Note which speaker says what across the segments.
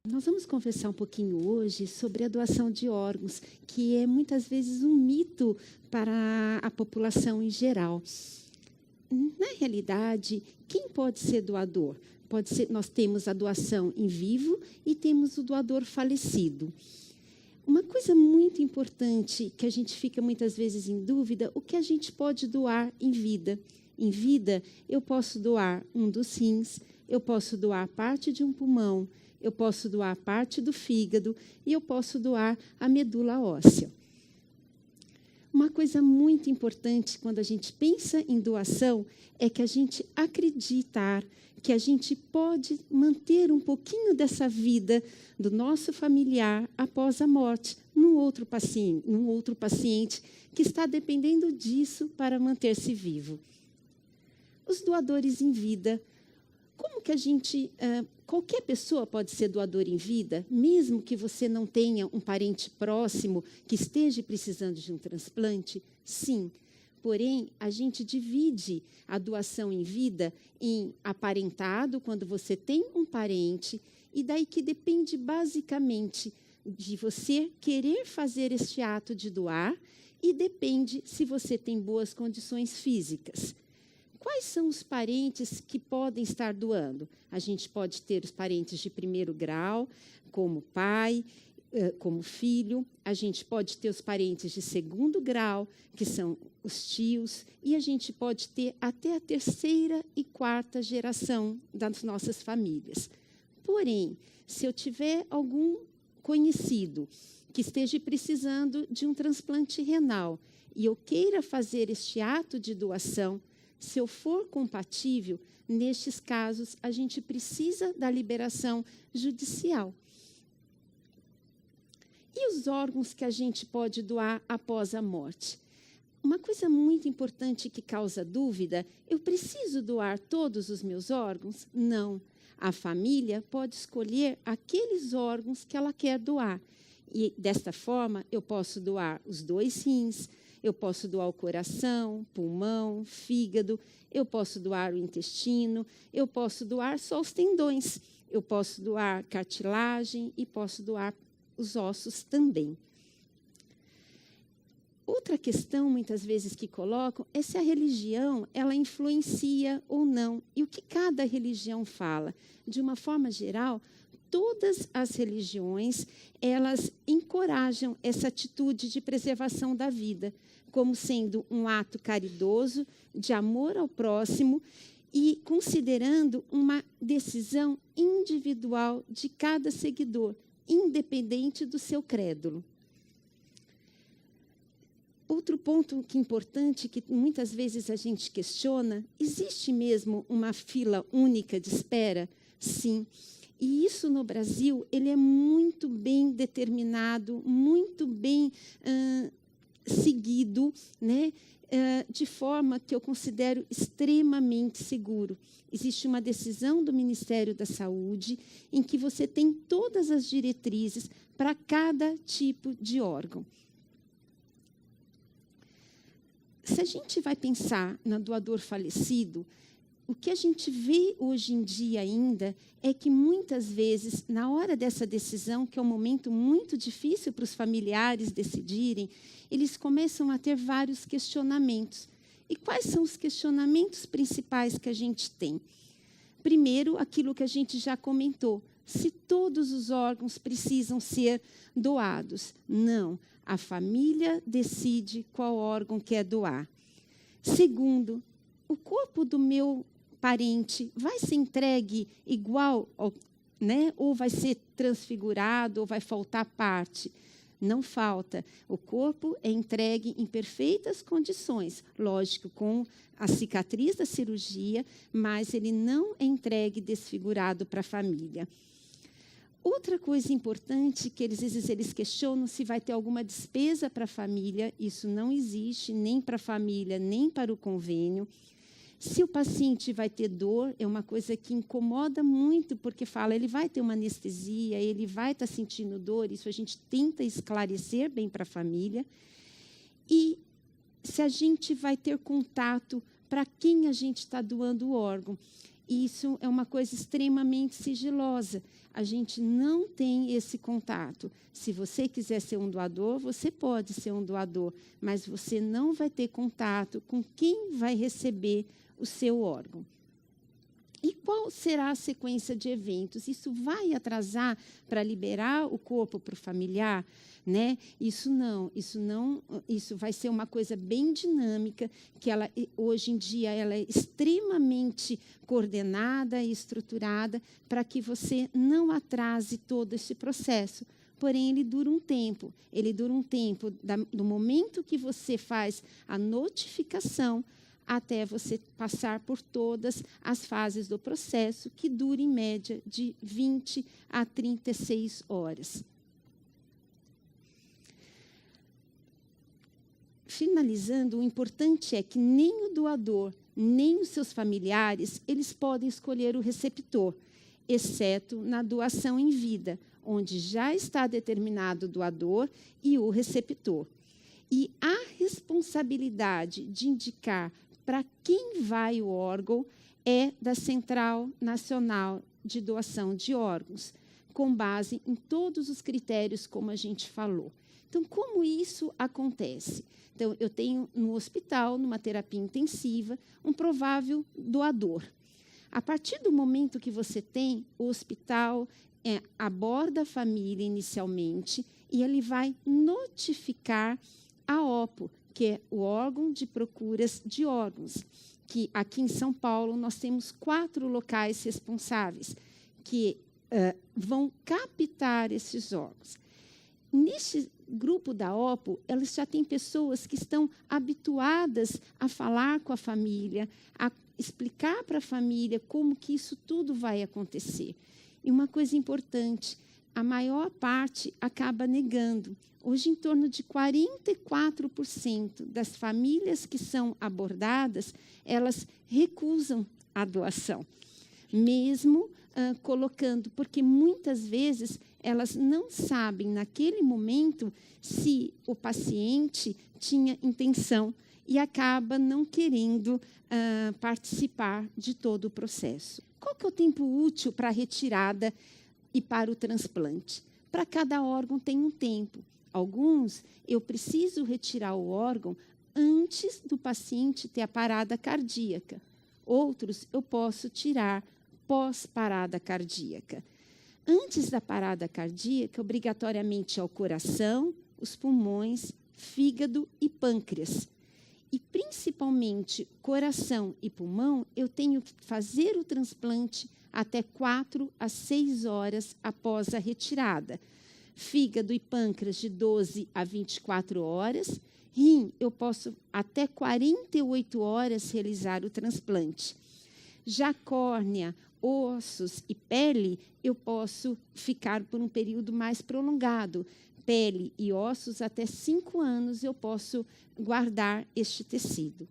Speaker 1: Nós vamos conversar um pouquinho hoje sobre a doação de órgãos, que é muitas vezes um mito para a população em geral. Na realidade, quem pode ser doador? Pode ser, nós temos a doação em vivo e temos o doador falecido. Uma coisa muito importante que a gente fica muitas vezes em dúvida, o que a gente pode doar em vida? Em vida, eu posso doar um dos rins, eu posso doar parte de um pulmão, eu posso doar parte do fígado e eu posso doar a medula óssea. Uma coisa muito importante quando a gente pensa em doação é que a gente acreditar que a gente pode manter um pouquinho dessa vida do nosso familiar após a morte num outro paciente que está dependendo disso para manter-se vivo. Os doadores em vida, como que a gente... qualquer pessoa pode ser doador em vida, mesmo que você não tenha um parente próximo que esteja precisando de um transplante? Sim. Porém, a gente divide a doação em vida em aparentado, quando você tem um parente, e daí que depende basicamente de você querer fazer este ato de doar, e depende se você tem boas condições físicas. Quais são os parentes que podem estar doando? A gente pode ter os parentes de primeiro grau, como pai, como filho. A gente pode ter os parentes de segundo grau, que são os tios. E a gente pode ter até a terceira e quarta geração das nossas famílias. Porém, se eu tiver algum conhecido que esteja precisando de um transplante renal e eu queira fazer este ato de doação, se eu for compatível, nestes casos, a gente precisa da liberação judicial. E os órgãos que a gente pode doar após a morte? Uma coisa muito importante que causa dúvida, eu preciso doar todos os meus órgãos? Não. A família pode escolher aqueles órgãos que ela quer doar. E, desta forma, eu posso doar os 2 rins, eu posso doar o coração, pulmão, fígado, eu posso doar o intestino, eu posso doar só os tendões, eu posso doar cartilagem e posso doar os ossos também. Outra questão, muitas vezes, que colocam é se a religião ela influencia ou não. E o que cada religião fala? De uma forma geral, todas as religiões elas encorajam essa atitude de preservação da vida, como sendo um ato caridoso, de amor ao próximo e considerando uma decisão individual de cada seguidor, independente do seu crédulo. Outro ponto que é importante, que muitas vezes a gente questiona, existe mesmo uma fila única de espera? Sim. E isso no Brasil ele é muito bem determinado, muito bem seguido, né? De forma que eu considero extremamente seguro. Existe uma decisão do Ministério da Saúde em que você tem todas as diretrizes para cada tipo de órgão. Se a gente vai pensar no doador falecido, o que a gente vê hoje em dia ainda é que, muitas vezes, na hora dessa decisão, que é um momento muito difícil para os familiares decidirem, eles começam a ter vários questionamentos. E quais são os questionamentos principais que a gente tem? Primeiro, aquilo que a gente já comentou, se todos os órgãos precisam ser doados. Não, a família decide qual órgão quer doar. Segundo, o corpo do meu parente vai ser entregue igual, né? Ou vai ser transfigurado, ou vai faltar parte? Não falta. O corpo é entregue em perfeitas condições, lógico, com a cicatriz da cirurgia, mas ele não é entregue desfigurado para a família. Outra coisa importante que às vezes eles questionam se vai ter alguma despesa para a família. Isso não existe, nem para a família, nem para o convênio. Se o paciente vai ter dor, é uma coisa que incomoda muito, porque fala, ele vai ter uma anestesia, ele vai estar sentindo dor, isso a gente tenta esclarecer bem para a família. e se a gente vai ter contato para quem a gente está doando o órgão. Isso é uma coisa extremamente sigilosa. A gente não tem esse contato. Se você quiser ser um doador, você pode ser um doador, mas você não vai ter contato com quem vai receber o seu órgão. E qual será a sequência de eventos? Isso vai atrasar para liberar o corpo para o familiar? Né? Isso vai ser uma coisa bem dinâmica, que ela, hoje em dia ela é extremamente coordenada e estruturada para que você não atrase todo esse processo. Porém, ele dura um tempo. Ele dura um tempo do momento que você faz a notificação até você passar por todas as fases do processo, que dura, em média, de 20 a 36 horas. Finalizando, o importante é que nem o doador, nem os seus familiares, eles podem escolher o receptor, exceto na doação em vida, onde já está determinado o doador e o receptor. E a responsabilidade de indicar para quem vai o órgão é da Central Nacional de Doação de Órgãos, com base em todos os critérios, como a gente falou. Então, como isso acontece? Então, eu tenho no hospital, numa terapia intensiva, um provável doador. A partir do momento que você tem, o hospital aborda a família inicialmente e ele vai notificar a OPO, que é o órgão de procuras de órgãos, que aqui em São Paulo nós temos 4 locais responsáveis que vão captar esses órgãos. Neste grupo da OPO, elas já têm pessoas que estão habituadas a falar com a família, a explicar para a família como que isso tudo vai acontecer. E uma coisa importante, a maior parte acaba negando. Hoje, em torno de 44% das famílias que são abordadas, elas recusam a doação, mesmo colocando, porque muitas vezes elas não sabem, naquele momento, se o paciente tinha intenção e acaba não querendo participar de todo o processo. Qual que é o tempo útil para a retirada e para o transplante? Para cada órgão tem um tempo. Alguns, eu preciso retirar o órgão antes do paciente ter a parada cardíaca. Outros, eu posso tirar pós-parada cardíaca. Antes da parada cardíaca, obrigatoriamente é o coração, os pulmões, fígado e pâncreas. E, principalmente, coração e pulmão, eu tenho que fazer o transplante até 4 a 6 horas após a retirada. Fígado e pâncreas, de 12 a 24 horas. Rim, eu posso, até 48 horas, realizar o transplante. Já córnea, ossos e pele, eu posso ficar por um período mais prolongado. Pele e ossos, até 5 anos, eu posso guardar este tecido.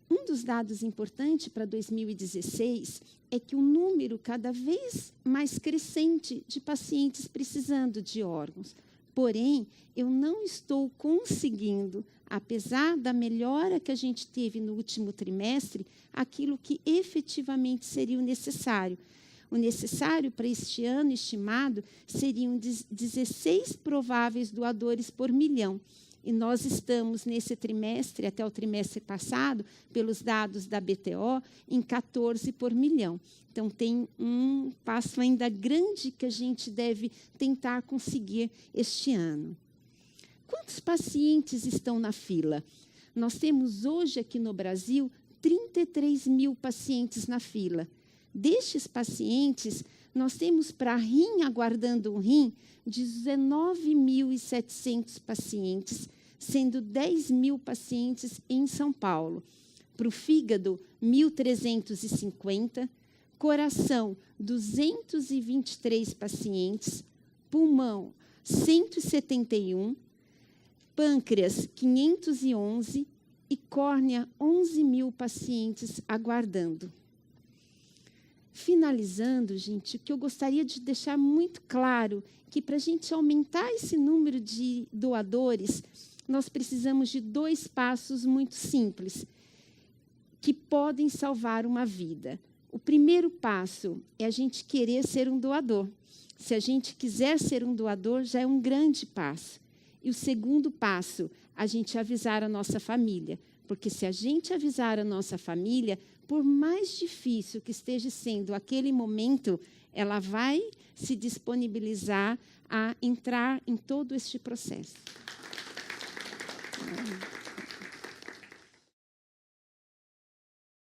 Speaker 1: Um dos dados importantes para 2016 é que o número cada vez mais crescente de pacientes precisando de órgãos. Porém, eu não estou conseguindo, apesar da melhora que a gente teve no último trimestre, aquilo que efetivamente seria o necessário. O necessário para este ano estimado seriam 16 prováveis doadores por milhão. E nós estamos, nesse trimestre, até o trimestre passado, pelos dados da BTO, em 14 por milhão. Então, tem um passo ainda grande que a gente deve tentar conseguir este ano. Quantos pacientes estão na fila? Nós temos hoje, aqui no Brasil, 33 mil pacientes na fila. Destes pacientes, nós temos para rim, aguardando um rim, 19.700 pacientes, sendo 10 mil pacientes em São Paulo. Para o fígado, 1.350, coração, 223 pacientes, pulmão, 171, pâncreas, 511 e córnea, 11 mil pacientes aguardando. Finalizando, gente, o que eu gostaria de deixar muito claro, que para a gente aumentar esse número de doadores, nós precisamos de 2 passos muito simples, que podem salvar uma vida. O primeiro passo é a gente querer ser um doador. Se a gente quiser ser um doador, já é um grande passo. E o segundo passo, a gente avisar a nossa família. Porque se a gente avisar a nossa família, por mais difícil que esteja sendo aquele momento, ela vai se disponibilizar a entrar em todo este processo.